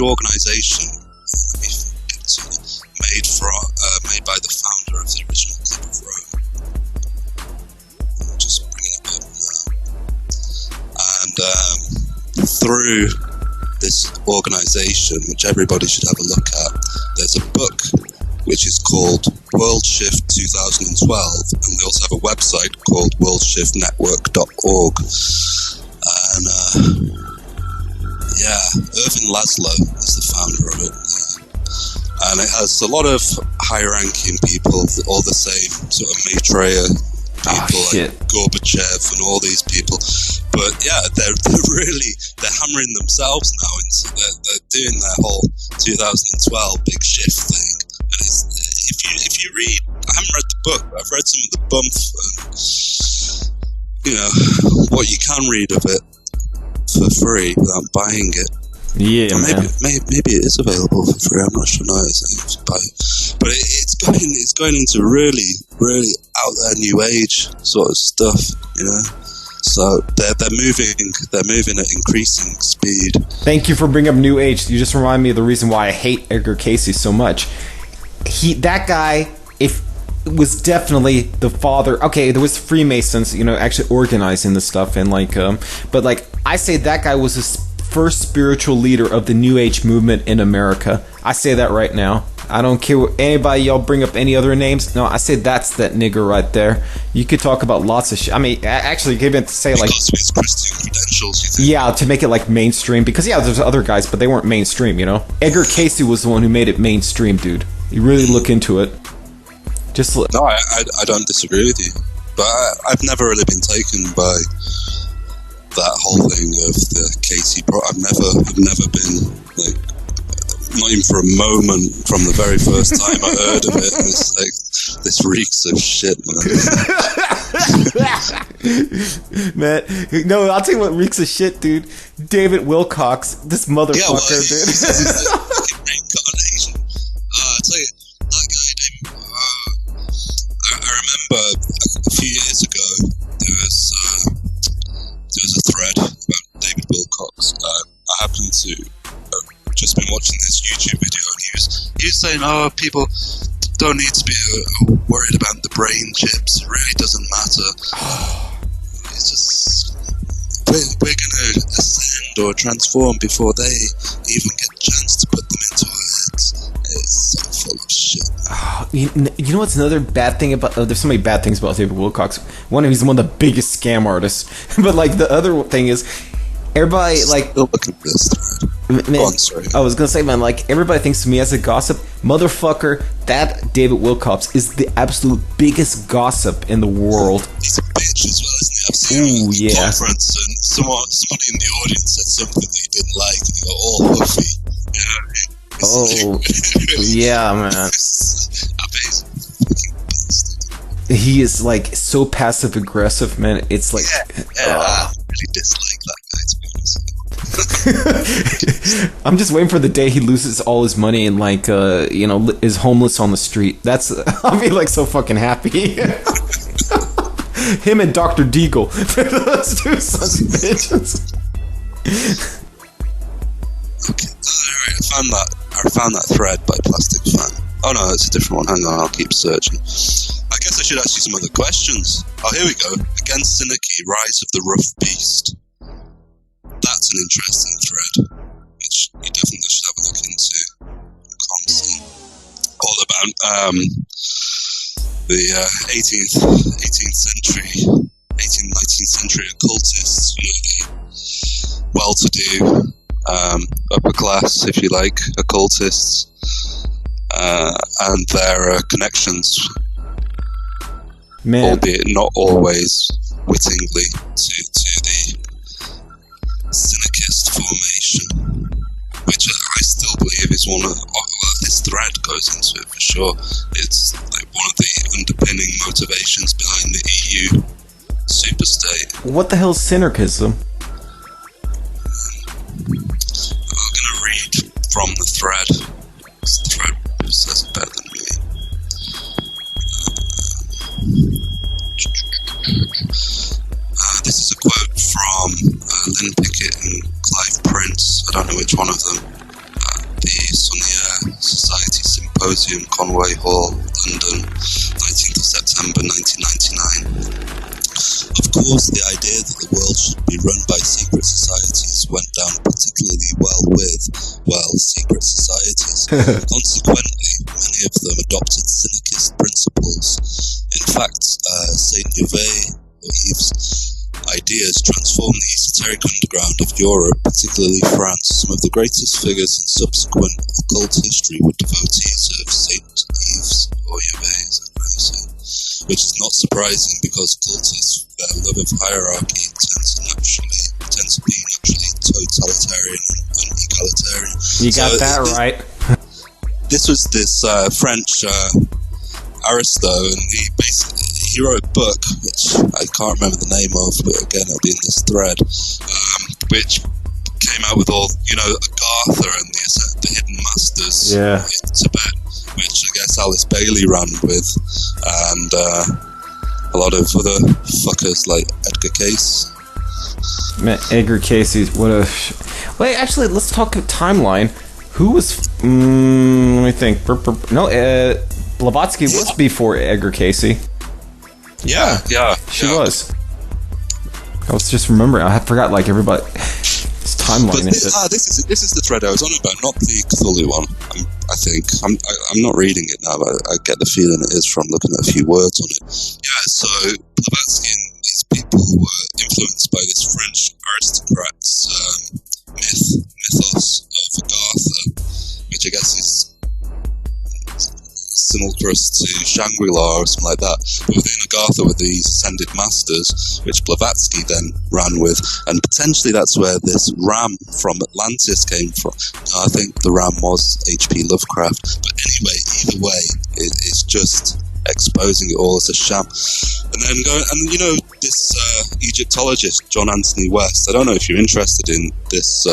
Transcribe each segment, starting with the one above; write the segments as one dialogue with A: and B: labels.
A: new organisation made by the founder of the original Club of Rome. Just bringing it up now. And through this organisation, which everybody should have a look at, there's a book which is called World Shift 2012, and they also have a website called worldshiftnetwork.org. And Irvin Laszlo is the founder of it. And it has a lot of high-ranking people, all the same sort of Maitreya people, like Gorbachev and all these people. But yeah, they're hammering themselves now into they're doing their whole 2012 big shift thing. And if you read, I haven't read the book, but I've read some of the bump and what you can read of it for free without buying it.
B: Yeah,
A: maybe it is available for free. I'm not sure now. But it's going into really, really out there new age sort of stuff, So they're moving at increasing speed.
B: Thank you for bringing up new age. You just remind me of the reason why I hate Edgar KoHCeH so much. That guy, was definitely the father. Okay, there was Freemasons, actually organizing the stuff and but I say that guy was the first spiritual leader of the New Age movement in America. I say that right now. I don't care what anybody y'all bring up any other names. No, I say that's that nigger right there. You could talk about lots of shit. I mean, actually, give it to say
A: because of his Christian credentials, you think?
B: Yeah, to make it mainstream. Because there's other guys, but they weren't mainstream. Edgar KoHCeH was the one who made it mainstream, dude. You really look into it.
A: No, I don't disagree with you, but I've never really been taken by that whole thing of the KoHCeH. I've never been not even for a moment from the very first time I heard of it. It's this reeks of shit, man.
B: Man, no, I'll tell you what reeks of shit, dude. David Wilcox, this motherfucker, dude.
A: He's the fucking reincarnation. I tell you, that guy, David. I remember a few years ago there was a thread about David Wilcox. I happened to just been watching this YouTube video, and he was saying, people don't need to be worried about the brain chips. It really doesn't matter. It's just we're going to ascend or transform before they even get a chance to put them into our heads. It's so full of shit.
B: You know what's another bad thing about... there's so many bad things about David Wilcox. One, he's one of the biggest scam artists. But the other thing is, everybody
A: Still looking for this thread.
B: Man, I was gonna say, man, everybody thinks of me as a gossip motherfucker. That David Wilcox is the absolute biggest gossip in the world.
A: He's a bitch as well, isn't he? I've seen him at the conference, and somebody in the audience said something that he didn't like, and he got all huffy.
B: Yeah, man. He is so passive aggressive, man. It's I
A: really dislike that guy, to be honest.
B: I'm just waiting for the day he loses all his money and is homeless on the street. I'll be so fucking happy. Him and Dr. Deagle. Those two sons of bitches.
A: Okay, alright, I found that thread by Plastic Fan. Oh no, it's a different one. Hang on, I'll keep searching. I guess I should ask you some other questions. Oh, here we go. Against Synacky, Rise of the Rough Beast. That's an interesting thread, which you definitely should have a look into. ConCen. All about the 18th century, 19th century occultists, the well-to-do, upper class, if you like, occultists, and their connections, albeit not always wittingly, to the Synarchist formation, which I still believe is one of this thread goes into it for sure. It's one of the underpinning motivations behind the EU superstate.
B: What the hell is Synarchism?
A: I'm going to read from the thread. The thread says it better than me. This is a quote from Lynn Pickett and Clive Prince. I don't know which one of them. Symposium, Conway Hall, London, 19th of September 1999. Of course, the idea that the world should be run by secret societies went down particularly well with, secret societies. Consequently, many of them adopted syndicist principles. In fact, St. Yves' ideas transformed the esoteric underground of Europe, particularly France. Some of the greatest figures in subsequent occult history were devotees of St. Yves, or Yves, which is not surprising because occultists, their love of hierarchy tends to be naturally totalitarian and egalitarian.
B: You got that right.
A: This was this French aristo, and he wrote a book, which I can't remember the name of, but again, it'll be in this thread, which came out with all, Agatha and the Hidden Masters in Tibet, which I guess Alice Bailey ran with, and a lot of other fuckers like Edgar Cayce.
B: Man, Edgar Cayce, wait, actually, let's talk timeline. Who was, let me think, Blavatsky was before Edgar Cayce.
A: Yeah.
B: She was. I was just remembering. I forgot everybody's timeline.
A: But this is the thread I was on about, not the Cthulhu one. I think I'm not reading it now, but I get the feeling it is from looking at a few words on it. Yeah. So Blavatsky and these people were influenced by this French aristocrat's mythos of Agatha, which I guess is simulcrus to Shangri-La or something like that. But within Agatha were these ascended masters, which Blavatsky then ran with, and potentially that's where this ram from Atlantis came from. I think the ram was H.P. Lovecraft, but anyway, either way, it's just exposing it all as a sham. And then this Egyptologist, John Anthony West, I don't know if you're interested in this.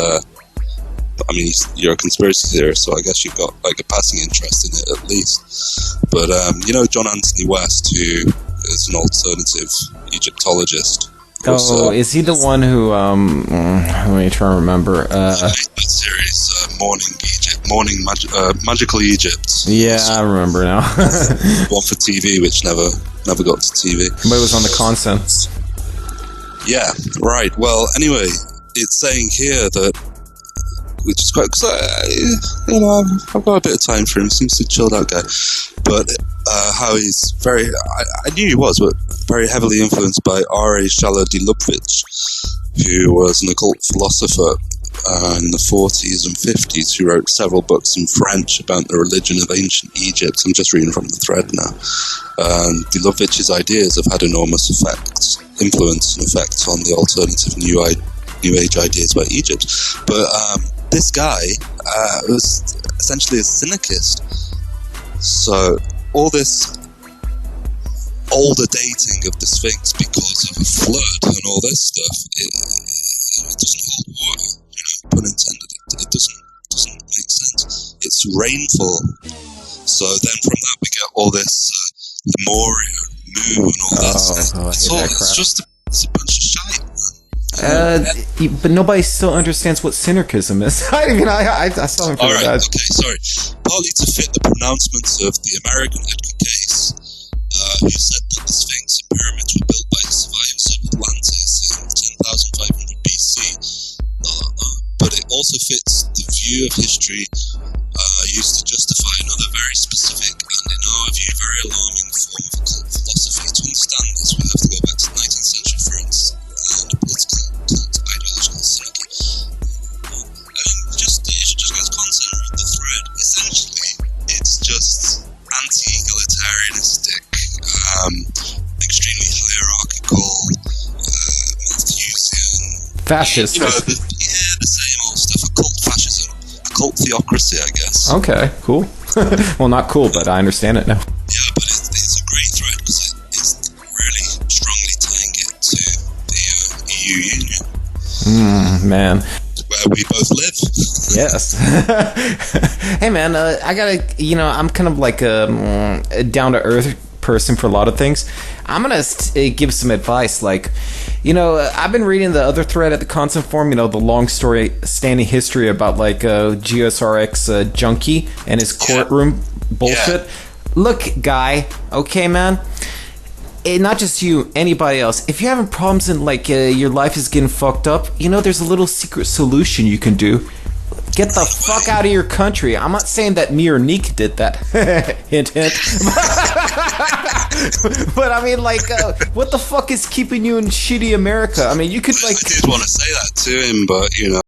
A: I mean, you're a conspiracy theorist, so I guess you've got a passing interest in it at least. But John Anthony West, who is an alternative Egyptologist.
B: Is he the one who? Let me try to remember.
A: That series, Magical Egypt.
B: Yeah, I remember now.
A: One for TV, which never got to TV.
B: But it was on the ConCen.
A: Yeah, right. Well, anyway, it's saying here that, which is quite, because I've got a bit of time for him. He seems to be a chilled out guy, but how he's very, I knew he was, but very heavily influenced by R.A. Shala de Lubavitch, who was an occult philosopher in the 40s and 50s, who wrote several books in French about the religion of ancient Egypt. I'm just reading from the thread now. De Lubavitch's ideas have had enormous influence and effects on the alternative New Age ideas about Egypt. But this guy was essentially a syndicist. So all this older dating of the Sphinx because of a flood and all this stuff, it doesn't hold water. Pun intended. It doesn't make sense. It's rainfall. So then from that we get all this Lemuria, Mu, and all that. It's a bunch of shite.
B: But nobody still understands what synergism is. I saw him for that.
A: Alright, okay, sorry. Partly to fit the pronouncements of the American Edgar Cayce, who said that the Sphinx and pyramids were built by survivors of Atlantis in 10,500 BC. But it also fits the view of history used to justify another very specific and, in our view, very alarming form of occult philosophy. To understand this, we have to go back to 19th century France and political cult ideological synergy. You should just go to ConCen and read the thread. Essentially, it's just anti-egalitarianistic, extremely hierarchical, Malthusian,
B: fascist.
A: The same old stuff. Occult fascism, occult theocracy, I guess.
B: Okay, cool. Well, not cool, but I understand it now.
A: Yeah, but it's a great thread because it's really strongly tying it to the EU Union.
B: Man.
A: Where we both live.
B: Yes. Hey, man, I gotta, I'm kind of like a down-to-earth person for a lot of things. I'm gonna give some advice. I've been reading the other thread at the ConCen forum, the long story standing history about GSRX Junkie and his courtroom bullshit. Yeah. Look, guy, okay, man? Not just you, anybody else. If you're having problems and like your life is getting fucked up, you know, there's a little secret solution you can do. Get the fuck out of your country. I'm not saying that me or Neek did that. Hint, hint. But I mean, like, what the fuck is keeping you in shitty America? I mean, you could like.
A: I did want to say that to him, but you know.